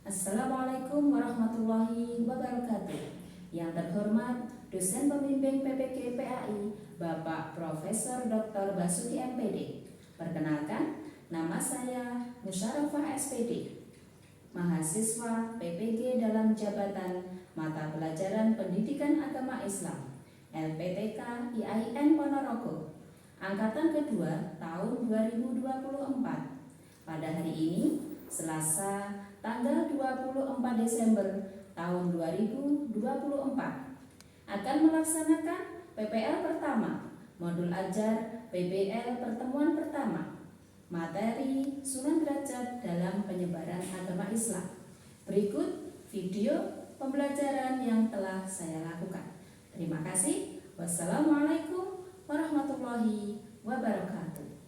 Assalamualaikum warahmatullahi wabarakatuh. Yang terhormat dosen pembimbing PPG PAI, Bapak Profesor Dr. Basuki MPD. Perkenalkan, nama saya Musyarafah SPD, mahasiswa PPG dalam jabatan mata pelajaran Pendidikan Agama Islam LPTK IAIN Ponorogo, angkatan kedua tahun 2024. Pada hari ini, Selasa tanggal 24 Desember tahun 2024, akan melaksanakan PPL pertama, modul ajar PBL pertemuan pertama, materi Sunan Derajat dalam penyebaran agama Islam. Berikut video pembelajaran yang telah saya lakukan. Terima kasih. Wassalamualaikum warahmatullahi wabarakatuh.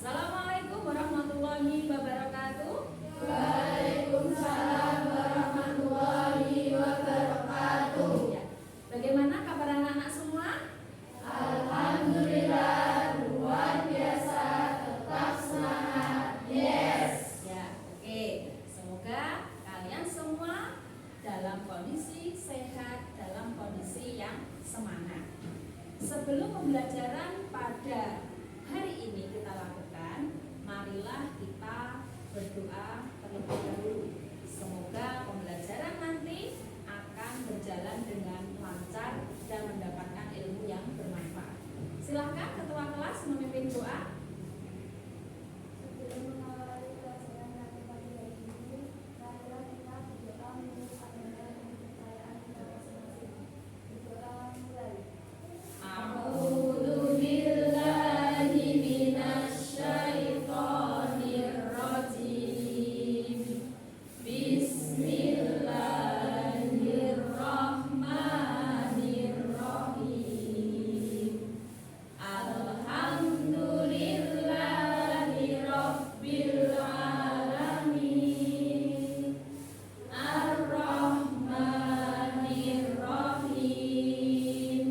Assalamualaikum warahmatullahi wabarakatuh. Waalaikumsalam warahmatullahi wabarakatuh. Ya. Bagaimana kabar anak-anak semua? Alhamdulillah, luar biasa, tetap semangat. Yes. Ya, oke. Semoga kalian semua dalam kondisi sehat, dalam kondisi yang semangat. Sebelum pembelajaran pada hari ini kita lakukan, marilah kita berdoa terlebih dahulu. Semoga pembelajaran nanti akan berjalan dengan lancar dan mendapatkan ilmu yang bermanfaat. Silahkan ketua kelas memimpin doa. Sebelum mengawali pelajaran pada pagi hari ini, marilah kita berdoa menurut agama dan kepercayaan kita masing-masing. Berdoa mulai. A'udzu billahi minasyaitonir rajim. Bismillahirrahmanirrahim. Alhamdulillahi rabbil alamin. Ar-Rahmanir-Rahim.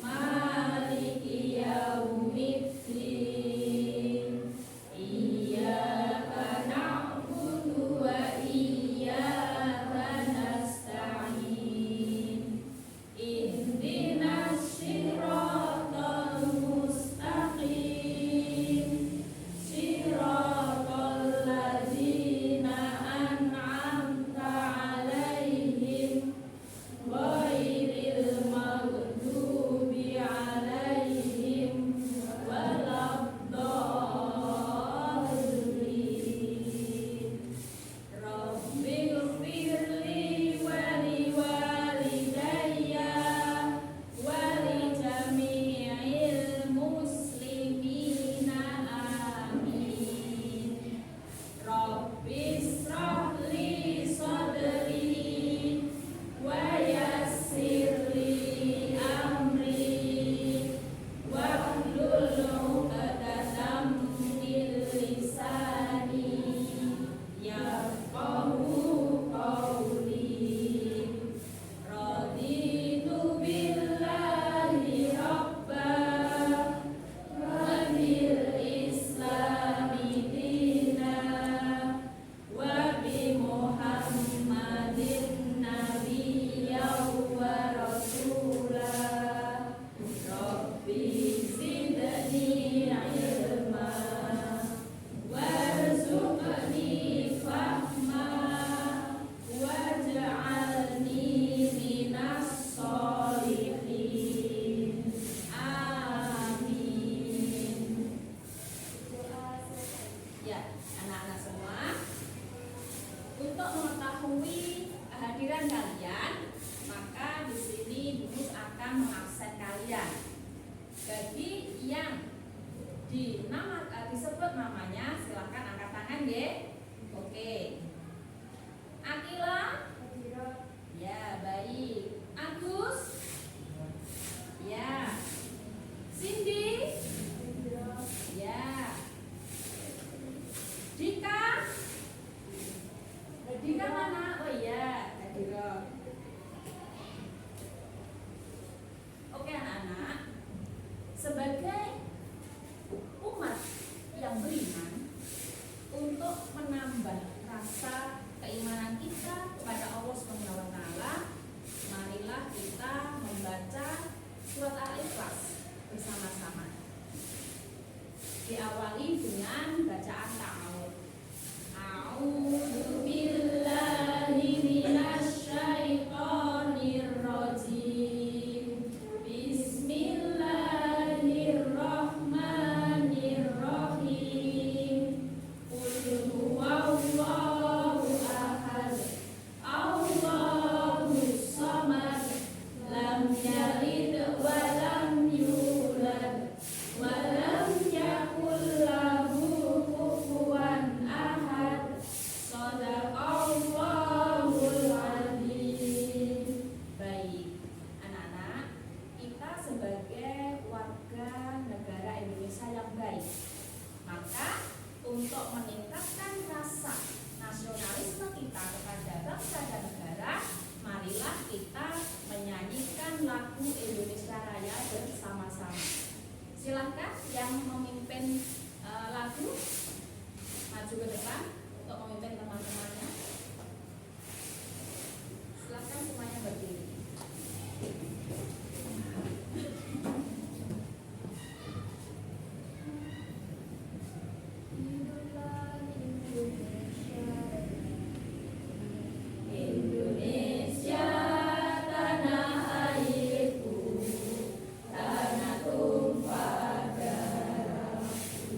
Maliki yaumiddin. Iyyaka na'budu wa iyyaka nasta'in. Ihdinas siratal mustaqim. Siratal ladzina an'amta 'alaihim ghairil maghdubi 'alaihim waladdallin. Rabbighfirli wa liwalidayya wa lijami'il muslimina amin. Rabbishrah li sadri wa yassir li amri wahlul 'uqdatam min lisani yafqahu qawli. Raditu billahi rabba wa bil islami dina wa bi Muhammadin nabiyya wa rasula. Rabbi zidni ilma warzuqni fahma waj'alni minas sholihin. Amin. Ya, anak-anak semua, untuk mengetahui kehadiran kalian, maka di sini Ibu akan mengabsen kalian. Bagi yang disebut namanya, silakan angkat tangan ya. Oke. Akila? Ya, baik. Agus? Ya. Cindy? Ya. Dika? Dika mana? Oh iya, Dika. Oke anak-anak, sebagai umat yang beriman, untuk menambah rasa keimanan kita kepada Allah Subhanahu wa taala, marilah kita membaca surat Al-Ikhlas bersama-sama. Diawali dengan bacaan ta'awudz. A'udzu billahi minasy syaithanir rajim. Bismillahirrahmanirrahim. Qul huwallahu ahad. Allahus samad. Lam yalid wa lam yulad wa lam yakul lahu kufuwan ahad. Shadaqallahul adzim. Baik, anak-anak, kita sebagai warga negara Indonesia yang baik, maka untuk meningkatkan rasa nasionalisme kita kepada bangsa dan negara, marilah kita menyanyikan lagu Indonesia Raya bersama-sama. Silakan yang memimpin lagu maju ke depan untuk memimpin teman-temannya. Silakan semuanya berdiri. Indonesia tanah airku, tanah tumpah darahku.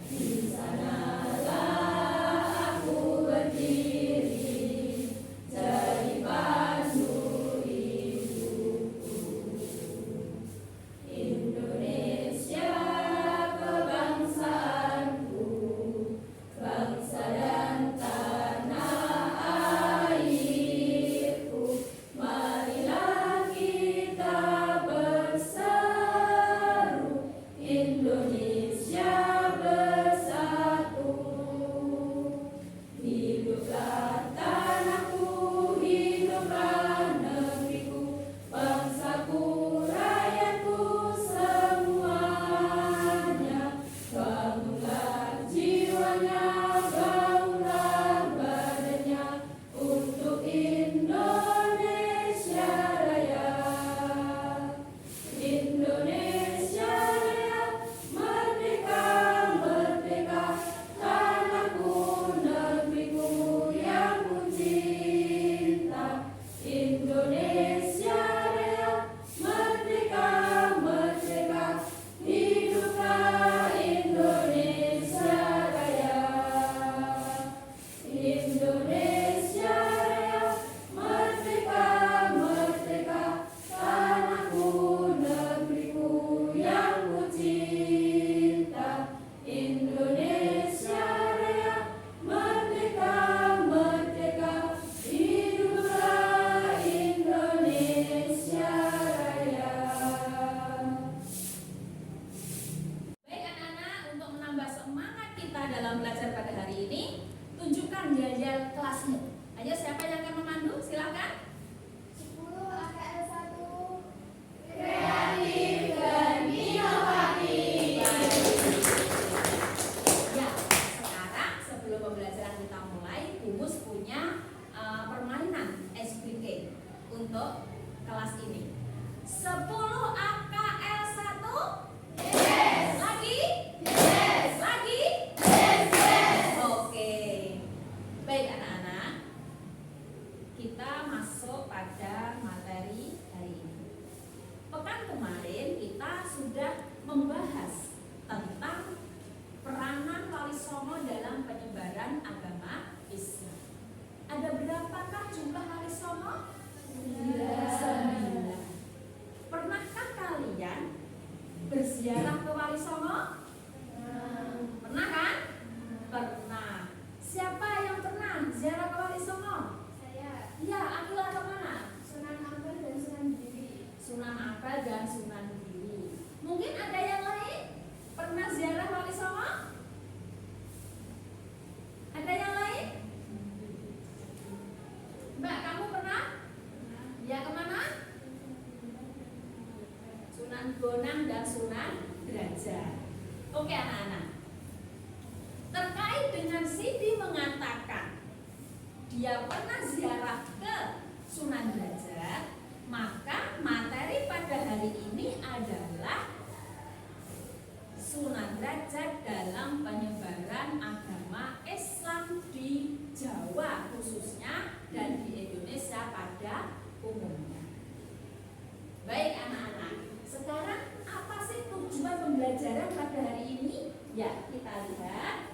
Di sanalah aku berdiri, jadi pandu hidupku. Indonesia kebangsaanku, bangsa dan tanah airku. Marilah kita berseru, Indonesia bersatu. Hiduplah tanahku, hiduplah negeriku, bangsaku, rakyatku semuanya. Bangunlah jiwanya, bangunlah badannya untuk Indonesia Raya. Indonesia Raya, merdeka, merdeka, tanahku, negeriku yang ku cinta. Indonesia Raya, merdeka, merdeka, hiduplah Indonesia Raya. Indonesia Raya, merdeka, merdeka, tanahku, negeriku yang ku cinta. Indonesia Raya, merdeka, merdeka, hiduplah Indonesia Raya. Baik anak-anak, untuk menambah semangat kita dalam belajar pada hari ini, tunjukkan jajal kelasmu. Ayo, siapa yang akan memandu? Silakan. 10 AKL 1. Kreatif dan inovatif. Ya, sekarang sebelum pembelajaran kita mulai, Bumus punya permainan SBK untuk kelas ini. 10 AKL 1. Yes. Lagi? Yes. Lagi? Yes, yes. Oke. Baik anak-anak, kita masuk pada materi hari ini. Pekan kemarin kita sudah membahas tentang peranan Wali Songo dalam penyebaran agama Islam. Ada berapakah jumlah Wali Songo? 9. Pernahkah kalian berziarah ke Wali Songo? Pernah kan? Pernah. Siapa yang pernah ziarah ke Wali Songo? Saya Ya, Akila kemana? Sunan Ampel dan Sunan Giri. Sunan Ampel dan Sunan Giri. Mungkin ada yang lain pernah ziarah Wali Songo? Ada yang lain? Mbak, kamu pernah? Ya, kemana? Sunan Bonang dan Sunan Derajat. Oke anak-anak, terkait dengan si Sidi mengatakan dia pernah ziarah ke Sunan Derajat, maka materi pada hari ini adalah Sunan Derajat dalam penyebaran agama Islam di Jawa khususnya dan di Indonesia pada umumnya. Baik anak-anak, sekarang apa sih tujuan pembelajaran pada hari ini? Ya, kita lihat.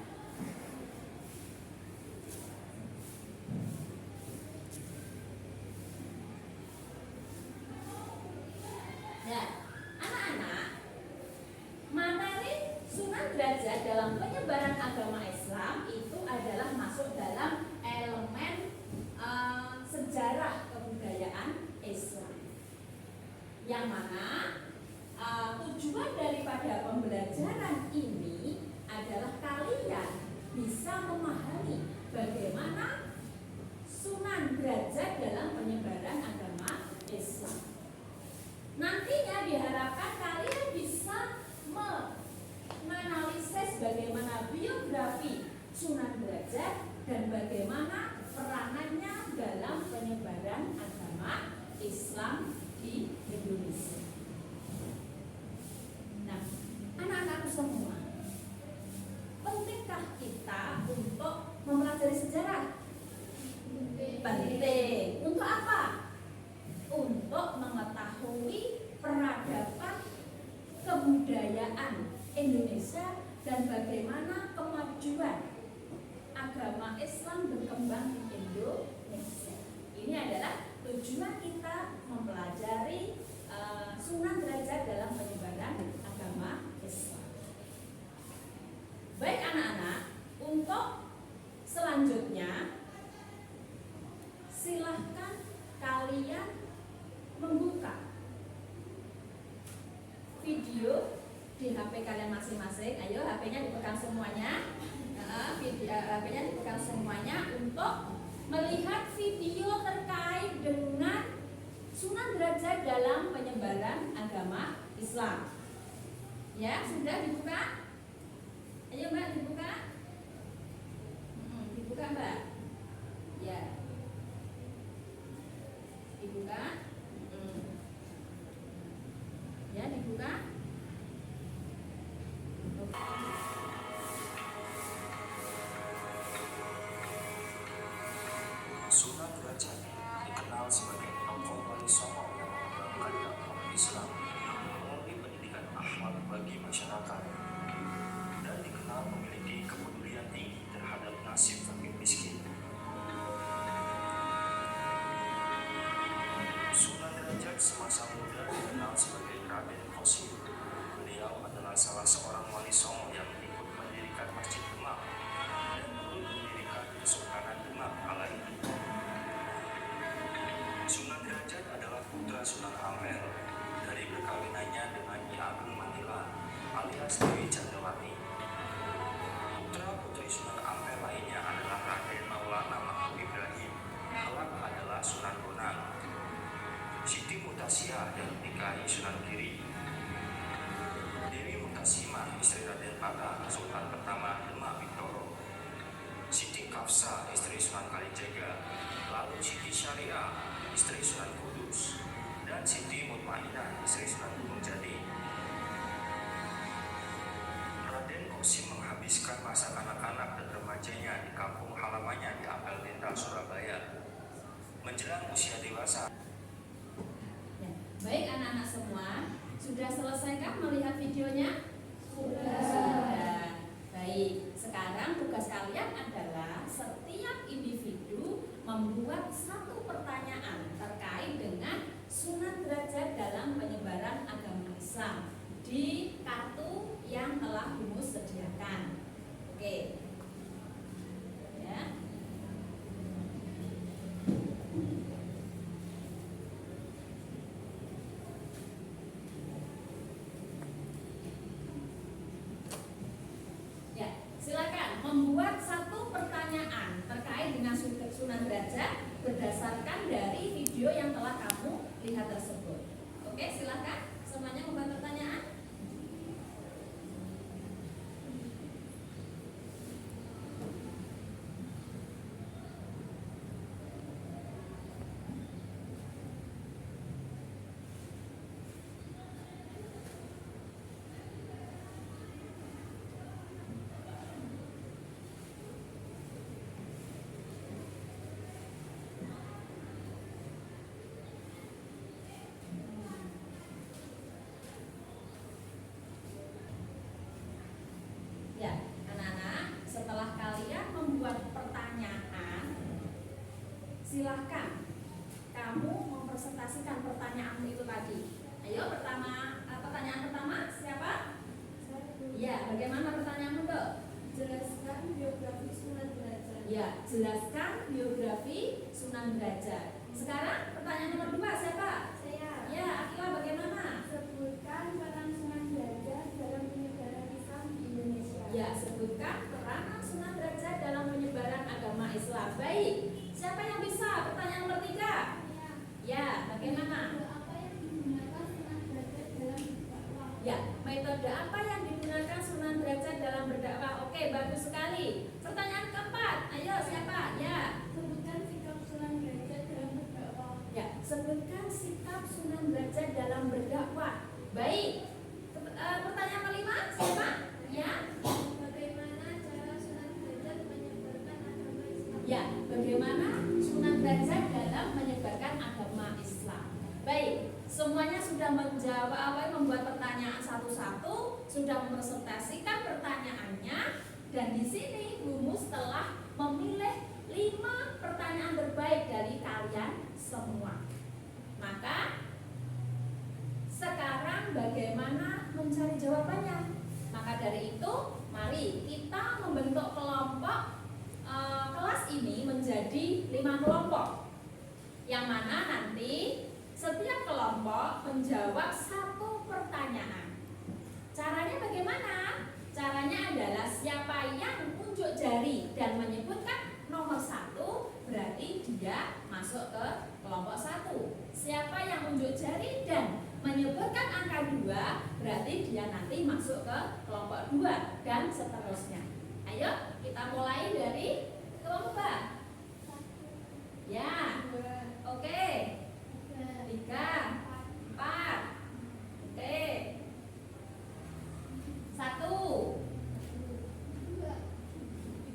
Ya, anak-anak, materi Sunan Derajat dalam penyebaran agama Islam itu adalah masuk dalam elemen sejarah kebudayaan Islam. Yang mana tujuan daripada pembelajaran ini adalah kalian bisa memahami bagaimana Sunan Derajat dalam penyebaran agama Islam. Nantinya diharapkan kalian bisa menganalisis bagaimana biografi Sunan Derajat dan bagaimana peranannya dalam penyebaran agama Islam di Indonesia. Nah, anak-anakku semua, pentingkah kita untuk mempelajari sejarah? Penting. Untuk apa? Untuk mengetahui peradaban kebudayaan Indonesia dan bagaimana kemajuan agama Islam berkembang di Indonesia. Ini adalah tujuan kita mempelajari Sunan Derajat dalam penyebaran agama Islam. Baik anak-anak, untuk selanjutnya silahkan kalian membuka video di HP kalian masing-masing. Ayo, HP-nya dipegang semuanya. HP-nya dipegang semuanya untuk melihat video terkait dengan Sunan Derajat dalam penyebaran agama Islam. Ya, sudah dibuka? Ayo Mbak, dibuka. Dibuka Mbak. Ya. Dibuka. Ya, dibuka. Sunan Derajat dikenal sebagai tokoh wali songo yang mengembangkan agama Islam melalui pendidikan akhlak bagi masyarakat dan dikenal memiliki kepedulian tinggi terhadap nasib fakir miskin. Sunan Derajat semasa muda dikenal sebagai Raden Kosim. Beliau adalah salah seorang wali songo yang ikut mendirikan Masjid Demak dan turut mendirikan Kesultanan Demak kala itu. Sunan Derajat adalah putra Sunan Ampel dari perkawinannya dengan Nyi Ageng Manila alias Dewi Candrawati. Putra-putri Sunan Ampel lainnya adalah Raden Maulana Mahmud Ibrahim, kelak adalah Sunan Bonang, Siti Mutasyah yang dinikahi Sunan Giri, Dewi Mutasimah istri Raden Patah, Sultan pertama Demak Bintoro, Siti Kafsa istri Sunan Kalijaga, lalu Siti Syariah istri Sunan Kudus, dan Siti Mutmainah istri Sunan Gunung Jati. Raden Kosim menghabiskan masa kanak-kanak dan remajanya di kampung halamannya di Ampel Denta, Surabaya. Menjelang usia dewasa. Ya. Baik anak-anak semua, sudah selesaikah melihat videonya? Sudah. Baik, sekarang tugas kalian adalah setiap individu membuat satu pertanyaan terkait dengan Sunan Derajat dalam penyebaran agama Islam di kartu yang telah Humus sediakan. Oke. Ya. Ya, silakan membuat satu pertanyaan terkait dengan Sunan Derajat berdasarkan dari video yang telah kamu lihat tersebut. Oke, silakan semuanya membuat pertanyaan. silahkan kamu mempresentasikan pertanyaanmu itu tadi. Ayo, pertanyaan pertama siapa? Ya, bagaimana pertanyaanmu, Dok? Jelaskan biografi Sunan Derajat. Ya, jelaskan biografi Sunan Derajat. Sekarang pertanyaan nomor 2 siapa? Saya. Ya, Akila bagaimana? Sebutkan peran Sunan Derajat dalam penyebaran Islam di Indonesia. Ya, sebutkan peranan Sunan Derajat dalam penyebaran agama Islam. Baik, siapa yang bisa? Pertanyaan nomor 3. Ya, bagaimana? Apa yang digunakan Sunan Derajat dalam berdakwah? Ya, metode apa yang digunakan Sunan Derajat dalam berdakwah? Oke, bagus sekali. Pertanyaan keempat, ayo siapa? Ya. Sebutkan sikap Sunan Derajat dalam berdakwah. Ya, sebutkan sikap Sunan Derajat dalam berdakwah. Baik. Pertanyaan kelima, siapa? Ya. Bagaimana cara Sunan Derajat menyebarkan agama Islam? Ya, bagaimana Sunan Derajat dalam menyebarkan agama Islam? Baik, semuanya sudah membuat pertanyaan satu-satu, sudah mempresentasikan pertanyaannya, dan di sini Rumus telah memilih 5 pertanyaan terbaik dari kalian semua. Maka sekarang bagaimana mencari jawabannya? Maka dari itu, mari kita membentuk kelompok kelas ini menjadi 5 kelompok, yang mana nanti setiap kelompok menjawab 1 pertanyaan. Caranya bagaimana? Caranya adalah siapa yang unjuk jari dan menyebutkan nomor 1, berarti dia masuk ke kelompok 1. Siapa yang unjuk jari dan menyebutkan angka 2, berarti dia nanti masuk ke kelompok 2 dan seterusnya. Ayo kita mulai dari kelompok. Ya, oke. 3, 4, oke. 1,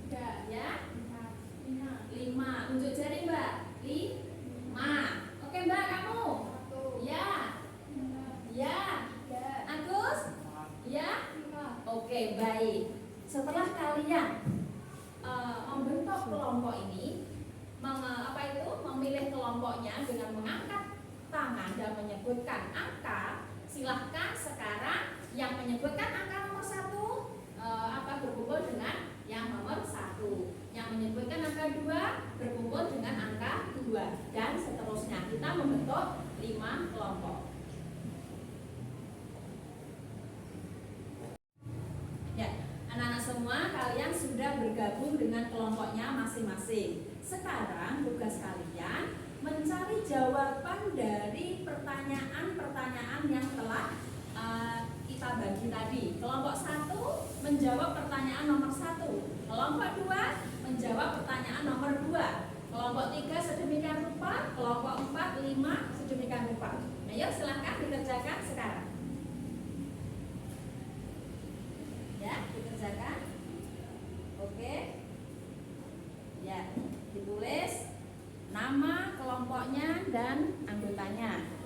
3, ya. 5, unjuk jari Mbak. 5. Oke Mbak, kamu? Ya. Ya. Agus? Ya. Oke, baik. Setelah kalian membentuk kelompok ini, memilih kelompoknya dengan mengangkat tangan dan menyebutkan angka, silahkan sekarang yang menyebutkan angka nomor 1 berkumpul dengan yang nomor 1, yang menyebutkan angka 2 berkumpul dengan angka 2, dan seterusnya. Kita membentuk 5 kelompok. Ya, anak-anak semua, kalian sudah bergabung dengan kelompoknya masing-masing. Sekarang tugas kalian mencari jawaban dari pertanyaan-pertanyaan yang telah kita bagi tadi. Kelompok 1 menjawab pertanyaan nomor 1, kelompok 2 menjawab pertanyaan nomor 2, kelompok 3 sedemikian rupa, kelompok 4, 5 sedemikian rupa. Ayo silahkan dikerjakan sekarang. Ya, dikerjakan. Oke. Ya, ditulis nama kelompoknya dan anggotanya.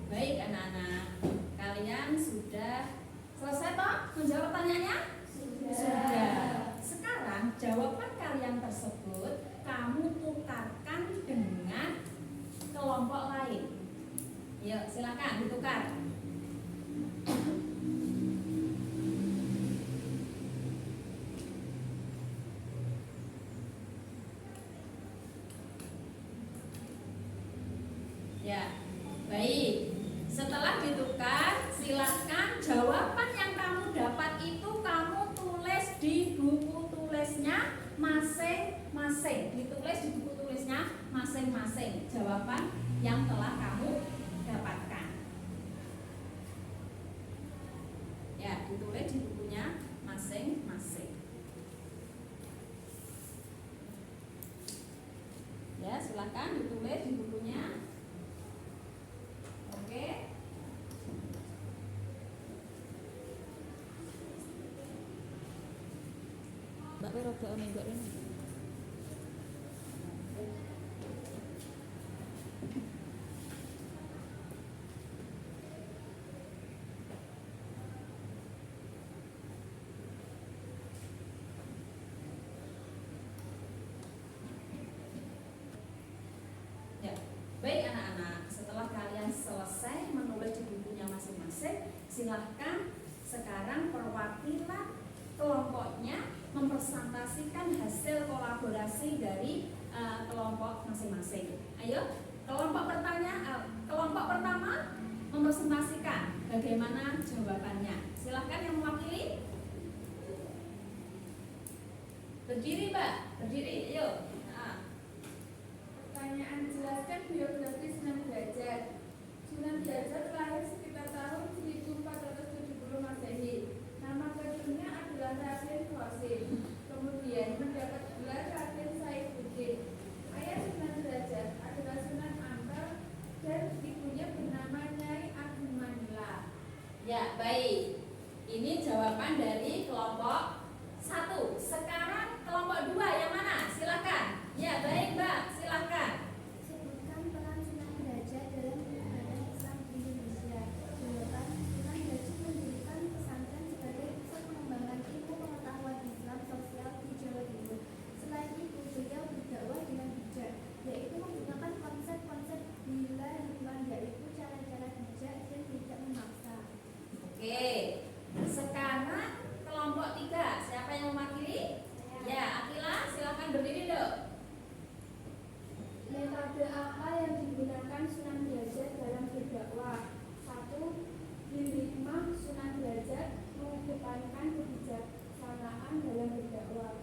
Baik anak-anak, kalian sudah selesai toh menjawab pertanyaannya? Sudah. Sekarang jawaban kalian tersebut kamu tukarkan dengan kelompok lain. Yuk silakan ditukar. Ya, baik. Setelah ditukar, silakan jawaban yang kamu dapat itu kamu tulis di buku tulisnya masing-masing. Ditulis di buku tulisnya masing-masing jawaban yang telah kamu dapatkan. Ya, ditulis di bukunya masing-masing. Ya, silakan ditulis di bukunya. Oke. Mbak Wiro gak ono Mbak Rina. Ya, baik anak-anak. Setelah kalian selesai menulis di bukunya masing-masing, silahkan sekarang perwakilan kelompoknya mempresentasikan hasil kolaborasi dari kelompok masing-masing. Ayo, kelompok pertama mempresentasikan bagaimana jawabannya. Silahkan yang mewakili. Berdiri, Mbak. Berdiri, yuk. Pertanyaan: jelaskan biografi Sunan Derajat. Sunan Derajat lahir sekitar tahun 1470 Masehi. Nama kedua adalah Raden Qasim. Kemudian mendapat gelar Raden Saifuddin. Ayah Sunan Derajat adalah Sunan Ampel dan ibunya bernama Nyai Agung Manila. Ya, baik. Ini jawaban dari kelompok 1. Sekarang kelompok 2 yang mana? Silakan. Ya, baik, Mbak. Silakan. Sebutkan peran Sunan Derajat dalam penyebaran Islam di Indonesia. Jawaban: Sunan Derajat mendirikan pesantren sebagai pusat pengembangan ilmu pengetahuan Islam sosial di Jawa Timur. Selain itu, beliau berdakwah dengan bijak, yaitu menggunakan konsep-konsep bila hikmah, yaitu cara-cara bijak dan tidak memaksa. Oke. Sekarang kelompok 3. Siapa yang mewakili? Ya, Akila, silakan berdiri, Dok. Metode apa yang digunakan Sunan Derajat dalam berdakwah? 1. Hikmah. Sunan Derajat mengedepankan kebijaksanaan dalam berdakwah.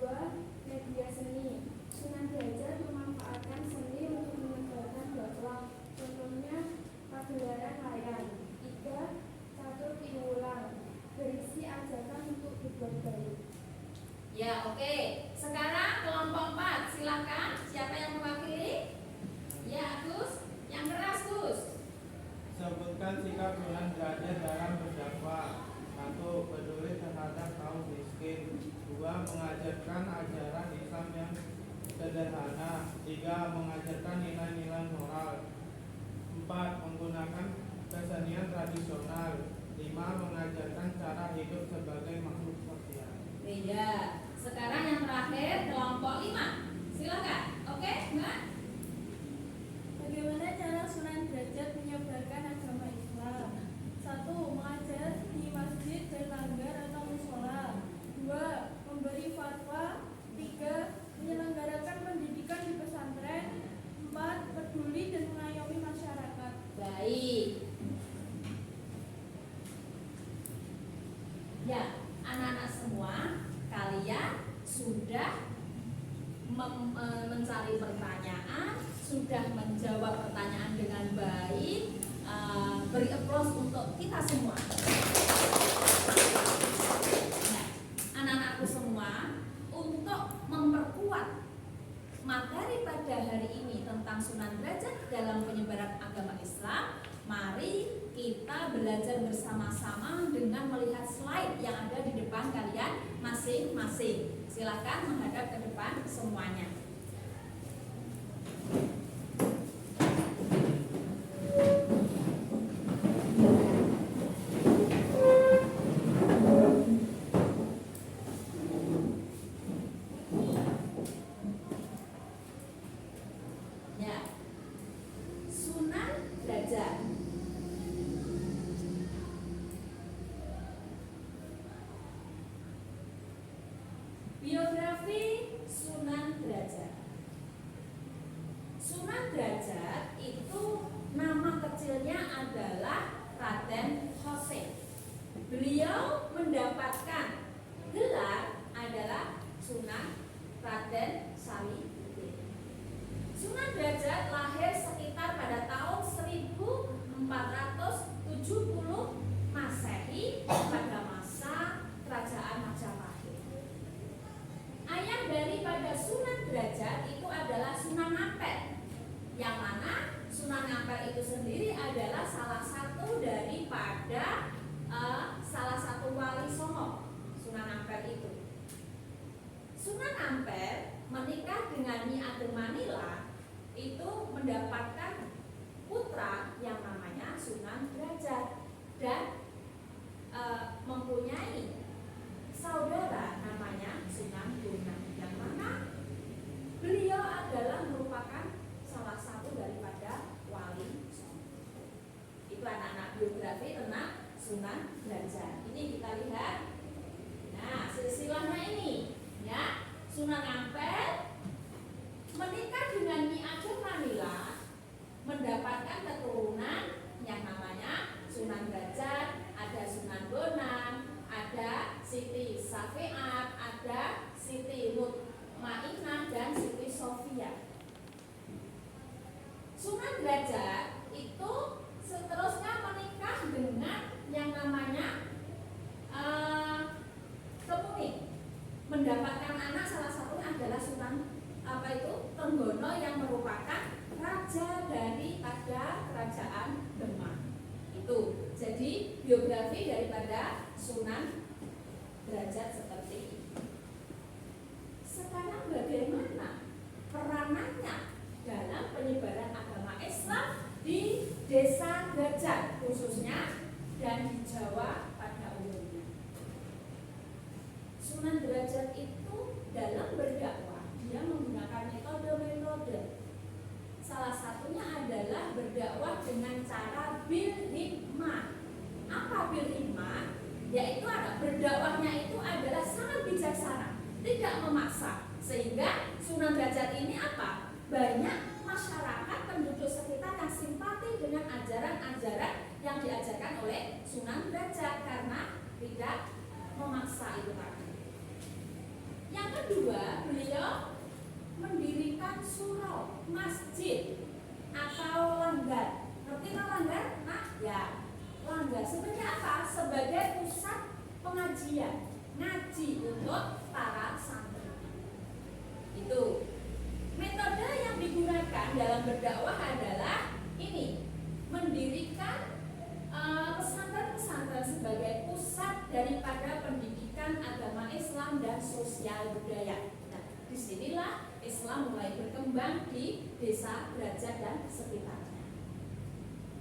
2. Media seni. Sunan Derajat memanfaatkan seni untuk menyebarkan dakwah. Contohnya pagelaran layar. 3. Catur piulang, berisi ajakan untuk berbuat baik. Ya, oke. Sekarang kelompok 4. Silakan. Siapa yang mewakili? Ya, Gus. Yang keras, Gus. Sebutkan sikap Sunan Derajat dalam berdakwah. 1. Peduli terhadap kaum miskin. 2. Mengajarkan ajaran Islam yang sederhana. 3. Mengajarkan nilai-nilai moral. 4. Menggunakan kesenian tradisional. 5. Mengajarkan cara hidup sebagai makhluk sosial. Iya. Sekarang yang terakhir kelompok 5. Silakan. Oke, Mbak. Bagaimana cara Sunan Derajat menyebarkan agama Islam? 1. Mengajar di masjid dan langgar atau musola. 2. Memberi fatwa. 3. Menyelenggarakan pendidikan di pesantren. 4. Peduli dan mengayomi masyarakat. Baik. Ya, anak-anak semua, kalian sudah mencari pertanyaan, sudah menjawab pertanyaan dengan baik. Beri applause untuk kita semua. Nah, anak-anakku semua, untuk memperkuat materi pada hari ini tentang Sunan Derajat dalam penyebaran agama Islam, mari kita belajar bersama-sama dengan melihat slide yang ada di depan kalian masing-masing. Silakan menghadap ke depan semuanya. Ya, Sunan Derajat. Biografi Sunan Derajat. Raden Hossein. Beliau mendapatkan gelar adalah Sunan Raden Salihudin. Sunan Derajat lahir sekitar pada tahun 1470 Masehi pada masa Kerajaan Majapahit. Ayah daripada Sunan Derajat itu adalah Sunan Ampel, yang mana Sunan Ampel itu sendiri adalah salah satu daripada salah satu wali Songo. Sunan Ampel itu. Sunan Ampel menikah dengan Nyi Ageng Manila itu mendapatkan putra yang namanya Sunan Derajat dan mempunyai saudara namanya Sunan Bonang, yang mana beliau adalah merupakan salah satu daripada wali Songo. Itu anak-anak biografi tentang Sunan Derajat. Ini kita lihat. Nah, silsilahnya ini, ya. Sunan Ampel menikah dengan Nyi Ageng Manila, mendapatkan keturunan yang namanya Sunan Derajat, ada Sunan Bonang, ada Siti Safiat, ada Siti Mutmainah dan Siti Sofia. Sunan Derajat itu seterusnya menikah dengan yang namanya Kemuning, mendapatkan anak, salah satunya adalah Sunan Trenggono yang merupakan raja daripada Kerajaan Demak. Itu jadi biografi daripada Sunan Derajat seperti ini. Sekarang bagaimana peranannya dalam penyebaran agama Islam di Desa Derajat khususnya dan di Jawa pada umumnya? Sunan Derajat itu dalam berdakwah dia menggunakan metode-metode. Salah satunya adalah berdakwah dengan cara bil hikmah. Apa bil hikmah? Yaitu berdakwahnya itu adalah sangat bijaksana, tidak memaksa. Sehingga Sunan Derajat ini apa? Banyak masyarakat penduduk sekitar yang simpati dengan ajaran-ajaran yang diajarkan oleh Sunan Derajat karena tidak memaksa itu tadi. Yang kedua, beliau mendirikan surau, masjid atau langgar. Ngerti kan langgar? Nah, ya. Langgar sebagai apa? Sebagai pusat pengajian, ngaji untuk para santri. Itu. Metode yang digunakan dalam berdakwah adalah ini, mendirikan pesantren-pesantren sebagai pusat daripada pendidikan agama Islam dan sosial budaya. Nah, disinilah Islam mulai berkembang di Desa Derajat dan sekitarnya.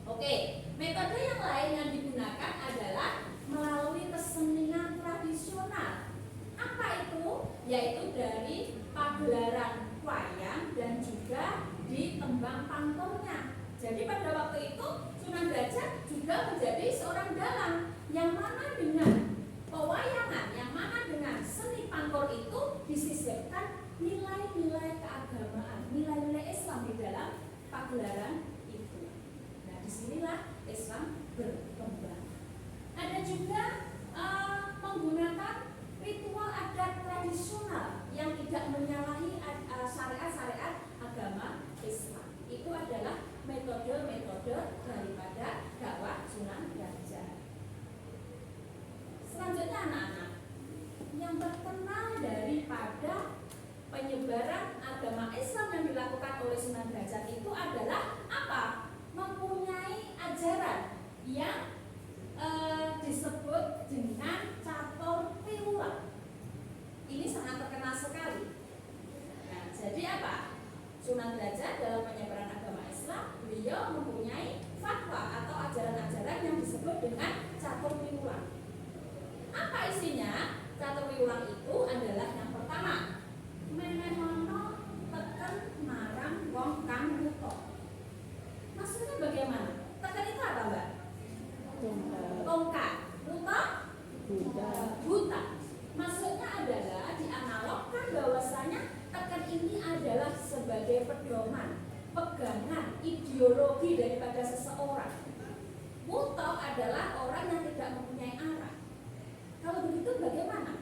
Oke, metode yang lain yang digunakan adalah melalui kesenian tradisional. Apa itu? Yaitu dari pagelaran wayang dan juga di tembang panturnya. Jadi pada waktu itu Sunan Derajat juga menjadi seorang dalang yang mana dengan pewayangan, yang mana dengan seni pantur itu disisipkan nilai-nilai keagamaan, nilai-nilai Islam di dalam pagelaran itu. Nah, disinilah Islam berkembang. Ada juga menggunakan ritual adat tradisional yang tidak menyalahi syariat-syariat agama Islam. Itu adalah metode-metode daripada dakwah Sunan Derajat. Selanjutnya anak-anak, yang terkenal daripada penyebaran agama Islam yang dilakukan oleh Sunan Derajat itu adalah apa? Mempunyai ajaran yang disebut dengan catur piwulang. Ini sangat terkenal sekali. Nah, jadi apa? Sunan Derajat dalam penyebaran agama Islam, beliau mempunyai fatwa atau ajaran-ajaran yang disebut dengan catur piwulang. Apa isinya? Catur piwulang itu adalah yang pertama, menehono teken marang wong kang buta. Maksudnya bagaimana? Teken itu apa, Mbak? Tongkat. Buta. Maksudnya adalah dianalogkan bahwasanya teken ini adalah sebagai pedoman, pegangan, ideologi daripada seseorang. Muto adalah orang yang tidak mempunyai arah. Kalau begitu bagaimana?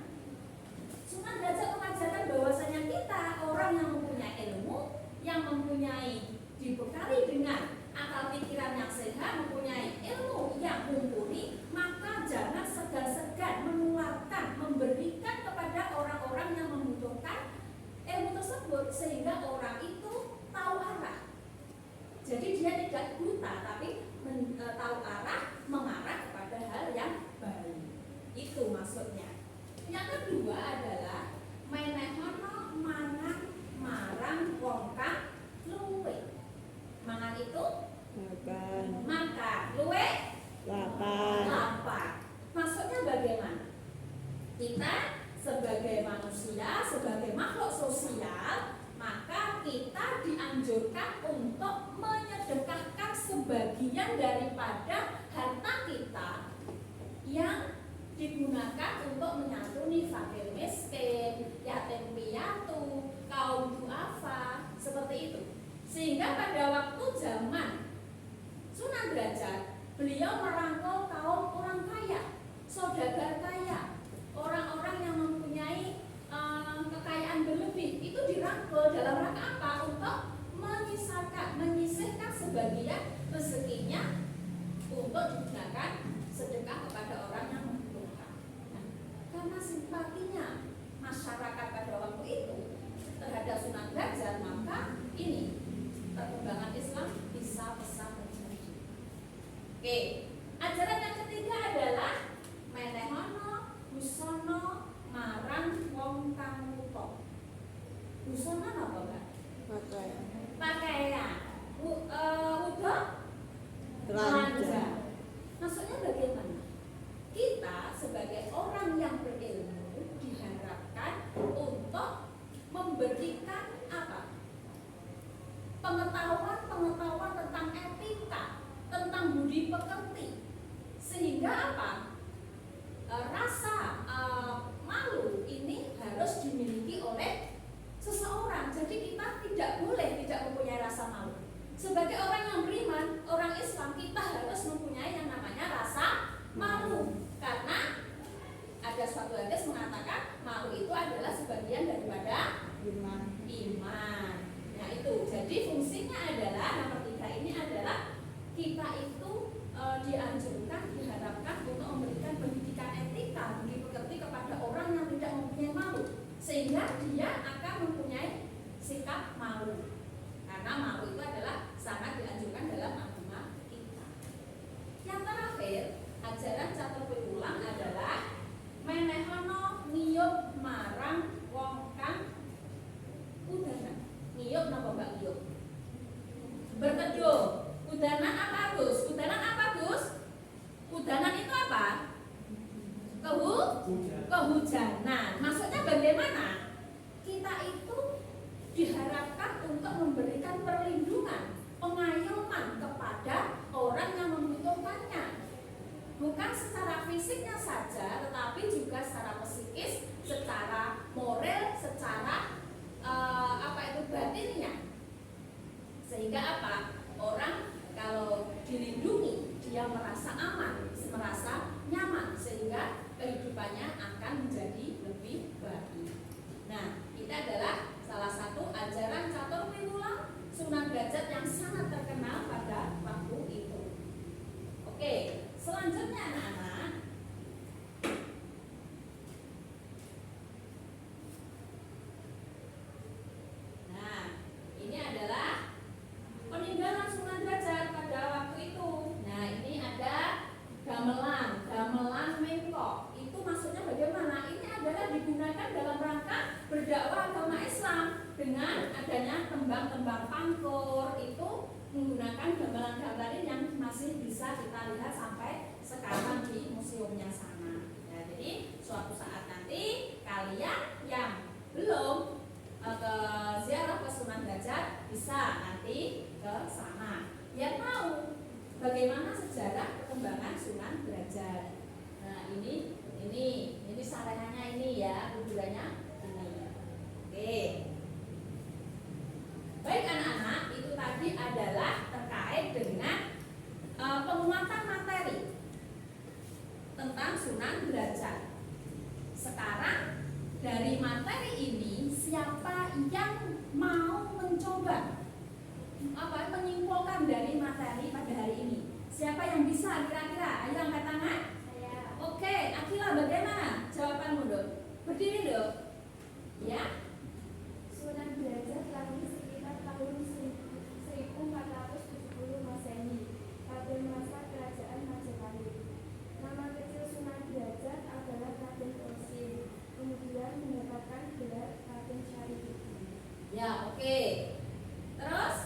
Sunan Derajat mengajarkan bahwasanya kita orang yang mempunyai ilmu, yang mempunyai dibekali dengan akal pikiran yang sehat, mempunyai ilmu yang mumpuni, maka jangan segan-segan menularkan, memberikan kepada orang-orang yang membutuhkan ilmu tersebut sehingga orang itu tahu arah. Jadi dia tidak buta tapi tahu arah, mengarah kepada hal yang baik. Itu maksudnya. Yang kedua adalah menehono mangan marang wong kang luwe. Mangan itu makan, luwe lapar. Maksudnya bagaimana? Kita sebagai manusia, sebagai makhluk sosial, maka kita dianjurkan untuk menyedekahkan sebagian daripada harta kita yang digunakan untuk menyantuni fakir miskin, yatim piatu, kaum duafa, seperti itu. Sehingga pada waktu zaman Sunan Derajat, beliau merangkul kaum orang kaya, saudagar kaya, orang-orang yang mempunyai kekayaan berlebih. Itu dirangkul dalam rangka apa? Untuk menyisihkan sebagian rezekinya untuk digunakan sedekah kepada orang yang membutuhkan. Nah, karena simpatinya masyarakat pada waktu itu terhadap Sunan Derajat, maka ini perkembangan Islam bisa pesat terjadi. Oke, ajaran yang ketiga adalah menehono busono marang wong kang muto. Busono apa, Mbak? Pakaian. Udo belanja. Maksudnya bagaimana? Kita sebagai orang yang berilmu diharapkan untuk memberikan apa? Pengetahuan tentang etika, tentang budi pekerti, sehingga apa? Rasa malu ini harus dimiliki oleh seseorang. Jadi kita tidak boleh tidak mempunyai rasa malu. Sebagai orang yang beriman, orang Islam, kita harus mempunyai yang namanya rasa malu. Karena ada suatu hadis mengatakan malu itu adalah sebagian daripada iman. Nah itu, jadi fungsinya adalah nomor 3 ini adalah kita itu dianjurkan, diharapkan untuk memberikan pendidikan etika, budi pekerti kepada orang yang tidak mempunyai malu, sehingga dia akan mempunyai sikap malu. Karena malu itu adalah sangat dianjurkan dalam agama kita. Yang terakhir, ajaran Catur Pitulang adalah menehono ngiyup marang wong kang udanan. Ngiyup napa Mbak ngiyup? Berteduh. Udanan apa Gus? Udanan apa Gus? Udanan itu apa? Kehujanan. Maksudnya bagaimana? Kita itu diharapkan untuk memberikan perlindungan, pengayuman kepada orang yang membutuhkannya. Bukan secara fisiknya saja, tetapi juga secara psikis, secara moral, secara batinnya. Sehingga apa? Orang kalau dilindungi, dia merasa aman, merasa nyaman, sehingga kehidupannya akan menjadi lebih baik. Nah, ini adalah salah satu ajaran Catur Pitulang Sunan Derajat yang sangat terkenal pada waktu itu. Oke, selanjutnya anak-anak, nah ini adalah peninggalan Sunan Derajat pada waktu itu. Nah ini ada gamelan mengkok. Itu maksudnya bagaimana? Ini adalah digunakan dalam rangka berdakwah agama Islam dengan adanya tembang-tembang pangkur. Itu menggunakan gamelan-gamelan yang masih bisa kita lihat sampai sekarang di museumnya sana. Nah, jadi suatu saat nanti kalian yang belum ke ziarah ke Sunan Derajat bisa nanti ke sana. Yang tahu bagaimana sejarah perkembangan Sunan Derajat. Nah, ini sarannya ini ya, kuburannya ini. Oke. Baik anak-anak, itu tadi adalah terkait dengan penguatan materi Sunan Derajat. Sekarang dari materi ini siapa yang mau mencoba menyimpulkan dari materi pada hari ini? Siapa yang bisa kira-kira? Ayo angkat tangan. Saya. Oke, Akila bagaimana jawabanmu, Dok? Berdiri, Dok. Ya. Sunan Derajat lahir sekitar tahun 1470 Masehi pada masa kerajaan Majapahit. Nama kecil Sunan Derajat adalah Raden Porsin, kemudian mendapatkan gelar Raden Syarifuddin. Ya, oke. Terus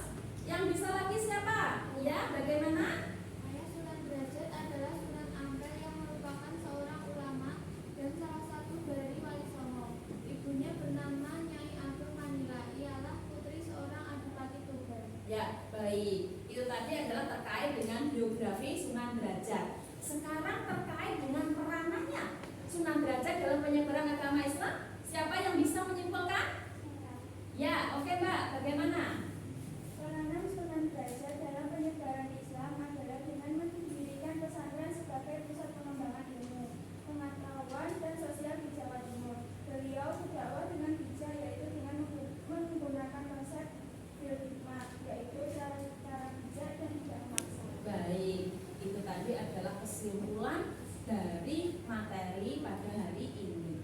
yang bisa lagi siapa? Ya, bagaimana? Ayah Sunan Derajat adalah Sunan Ampel yang merupakan seorang ulama dan salah satu dari Wali Songo. Ibunya bernama Nyai Ageng Manila. Ialah putri seorang adipati Tuban. Ya, baik. Itu tadi adalah terkait dengan biografi Sunan Derajat. Sekarang terkait dengan peranannya Sunan Derajat dalam penyebaran agama Islam. Siapa yang bisa menyimpulkan? Ya, oke Mbak, bagaimana? Peranan Sunan Derajat dalam penyebaran Islam adalah dengan mendirikan pesantren sebagai pusat pengembangan ilmu, pengetahuan dan sosial di Jawa Timur. Beliau berdakwah dengan bijak, yaitu dengan menggunakan konsep bil hikmah, yaitu cara bijak dan tidak memaksa. Baik, itu tadi adalah kesimpulan dari materi pada hari ini.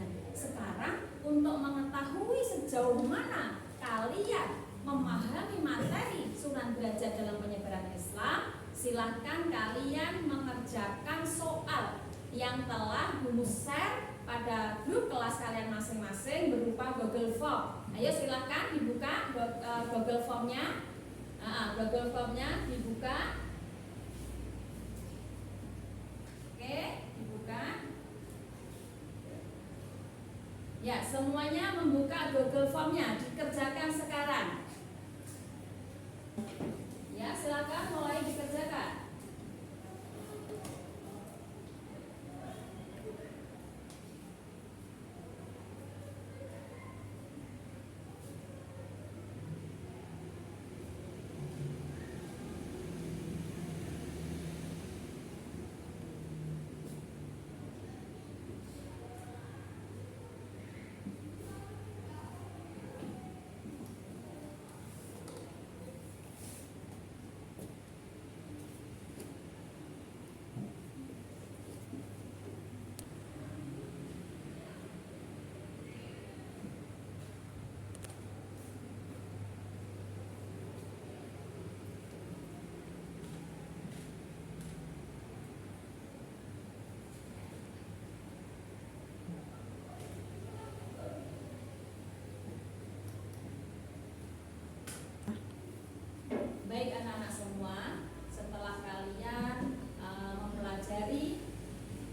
Nah, sekarang untuk mengetahui sejauh mana kalian memahami materi Sunan Derajat dalam penyebaran Islam, silahkan kalian mengerjakan soal yang telah Bu share pada grup kelas kalian masing-masing berupa Google Form. Ayo silahkan dibuka Google Formnya. Google Formnya dibuka. Oke, dibuka. Ya, semuanya membuka Google Formnya, dikerjakan sekarang. Ya, silakan mulai dikerjakan. Baik anak-anak semua, setelah kalian mempelajari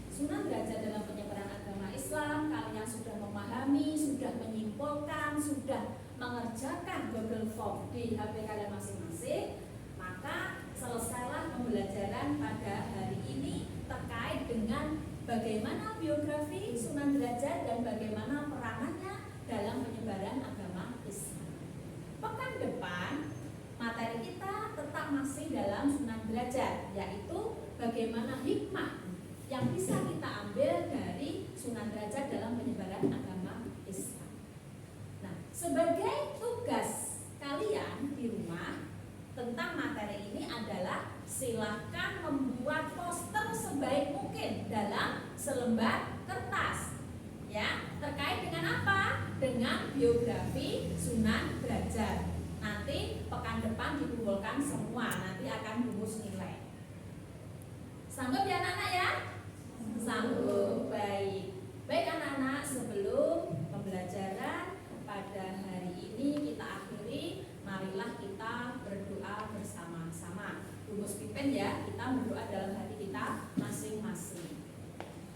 Sunan Derajat dalam penyebaran agama Islam, kalian sudah memahami, sudah menyimpulkan, sudah mengerjakan Google Form di HP kalian masing-masing, maka selesailah pembelajaran pada hari ini terkait dengan bagaimana biografi Sunan Derajat dan bagaimana peranannya dalam penyebaran agama Islam. Pekan depan materi kita tetap masih dalam Sunan Derajat, yaitu bagaimana hikmah yang bisa kita ambil dari Sunan Derajat dalam penyebaran agama Islam. Nah, sebagai tugas kalian di rumah tentang materi ini adalah silakan membuat poster sebaik mungkin dalam selembar kertas. Ya, terkait dengan apa? Dengan biografi Sunan Derajat. Nanti pekan depan dikumpulkan semua, nanti akan rumus nilai. Sanggup ya anak-anak ya? Sanggup, baik. Baik anak-anak, sebelum pembelajaran pada hari ini kita akhiri, marilah kita berdoa bersama-sama. Rumus pipen ya, kita berdoa dalam hati kita masing-masing.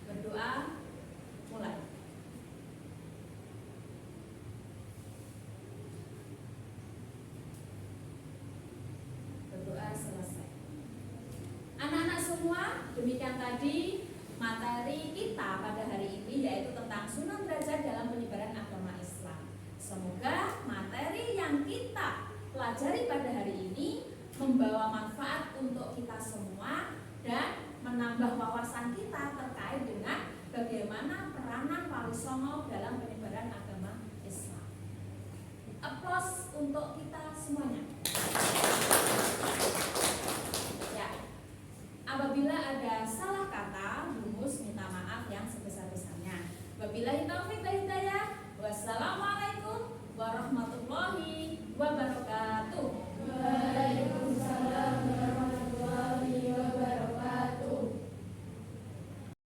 Berdoa, mulai. Berdoa selesai. Anak-anak semua, demikian tadi materi kita pada hari ini, yaitu tentang Sunan Derajat dalam penyebaran agama Islam. Semoga materi yang kita pelajari pada hari ini membawa manfaat untuk kita semua dan menambah wawasan kita terkait peranan paling songo dalam penyebaran agama Islam. Aplaus untuk kita semuanya. Ya, apabila ada salah kata, Bungus minta maaf yang sebesar-besarnya. Wabillahi taufiq.